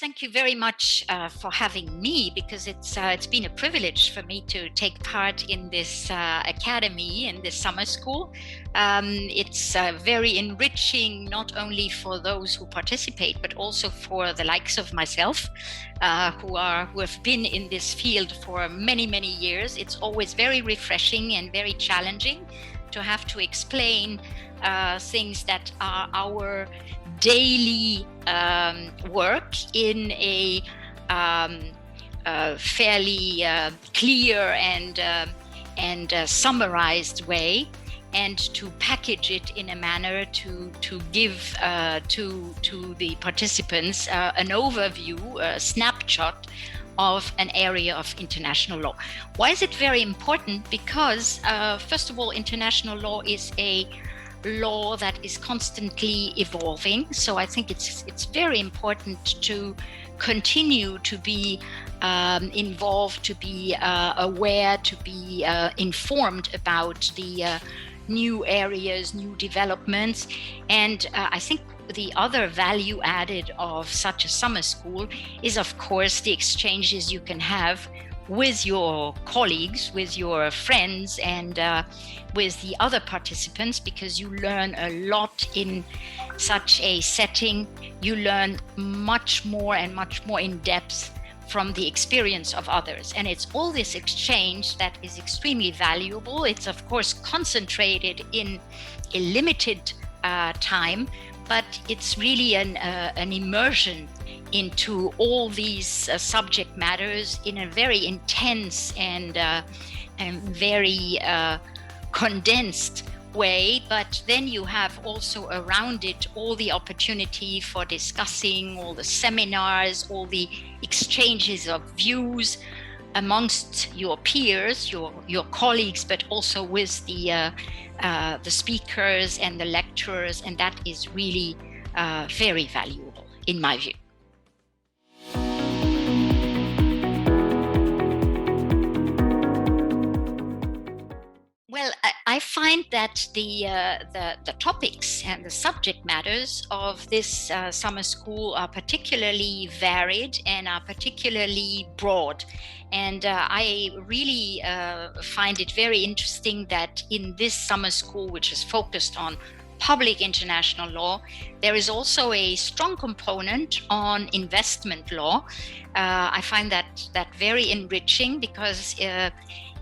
thank you very much for having me, because it's been a privilege for me to take part in this academy, in this summer school. It's very enriching, not only for those who participate, but also for the likes of myself, who have been in this field for many, many years. It's always very refreshing and very challenging to have to explain things that are our daily work in a fairly clear and summarized way, and to package it in a manner to give to the participants an overview, a snapshot of an area of international law. Why is it very important? Because first of all, international law is a law that is constantly evolving. So I think it's very important to continue to be involved, to be aware, to be informed about the new areas, new developments. And I think the other value added of such a summer school is, of course, the exchanges you can have with your colleagues, with your friends, and with the other participants, because you learn a lot in such a setting. You learn much more and much more in depth from the experience of others. And it's all this exchange that is extremely valuable. It's of course concentrated in a limited time, but it's really an immersion into all these subject matters in a very intense and very condensed way. But then you have also around it all the opportunity for discussing, all the seminars, all the exchanges of views amongst your peers, your colleagues, but also with the speakers and the lecturers, and that is really very valuable in my view. Well, I find that the topics and the subject matters of this summer school are particularly varied and are particularly broad. And I really find it very interesting that in this summer school, which is focused on public international law, there is also a strong component on investment law. I find that very enriching, because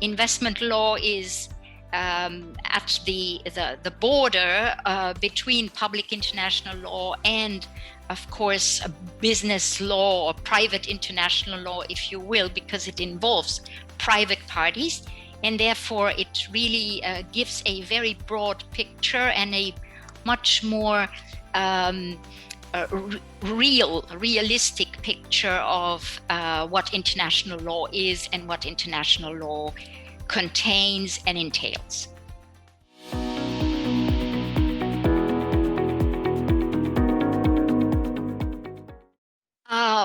investment law is at the border between public international law and, of course, business law or private international law, if you will, because it involves private parties, and therefore it really gives a very broad picture and a much more realistic picture of what international law is and what international law contains and entails.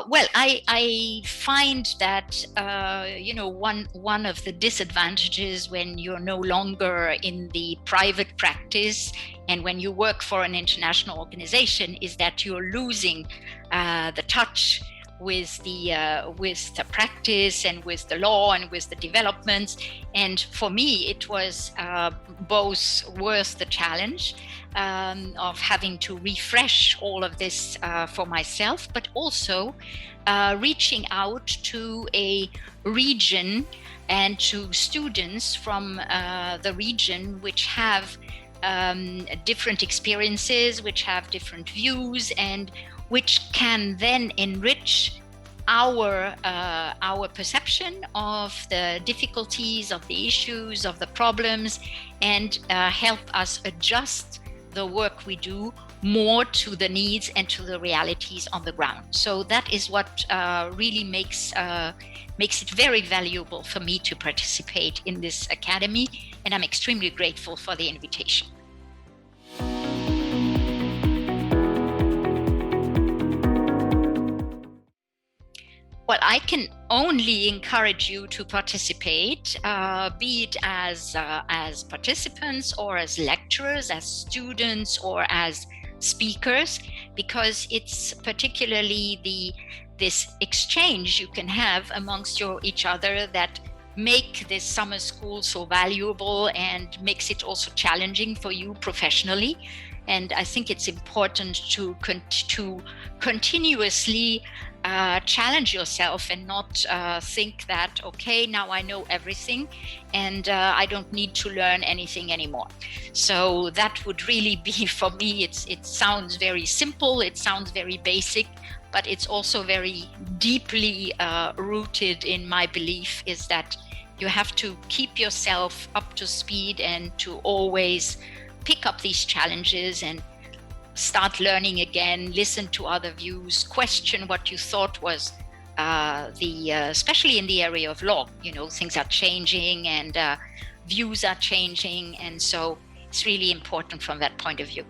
Well, I find that one of the disadvantages when you're no longer in the private practice and when you work for an international organization is that you're losing the touch with the practice and with the law and with the developments. And for me, it was both worth the challenge of having to refresh all of this for myself, but also reaching out to a region and to students from the region which have different experiences, which have different views, and which can then enrich our perception of the difficulties, of the issues, of the problems, and help us adjust the work we do more to the needs and to the realities on the ground. So that is what really makes it very valuable for me to participate in this academy, and I'm extremely grateful for the invitation. Well, I can only encourage you to participate, be it as participants or as lecturers, as students or as speakers, because it's particularly the this exchange you can have amongst each other that make this summer school so valuable and makes it also challenging for you professionally. And I think it's important to continuously challenge yourself and not think that, okay, now I know everything and I don't need to learn anything anymore. So that would really be, for me, it sounds very simple, it sounds very basic, but it's also very deeply rooted in my belief is that you have to keep yourself up to speed and to always pick up these challenges and start learning again, listen to other views, question what you thought was especially in the area of law, things are changing and views are changing. And so it's really important from that point of view.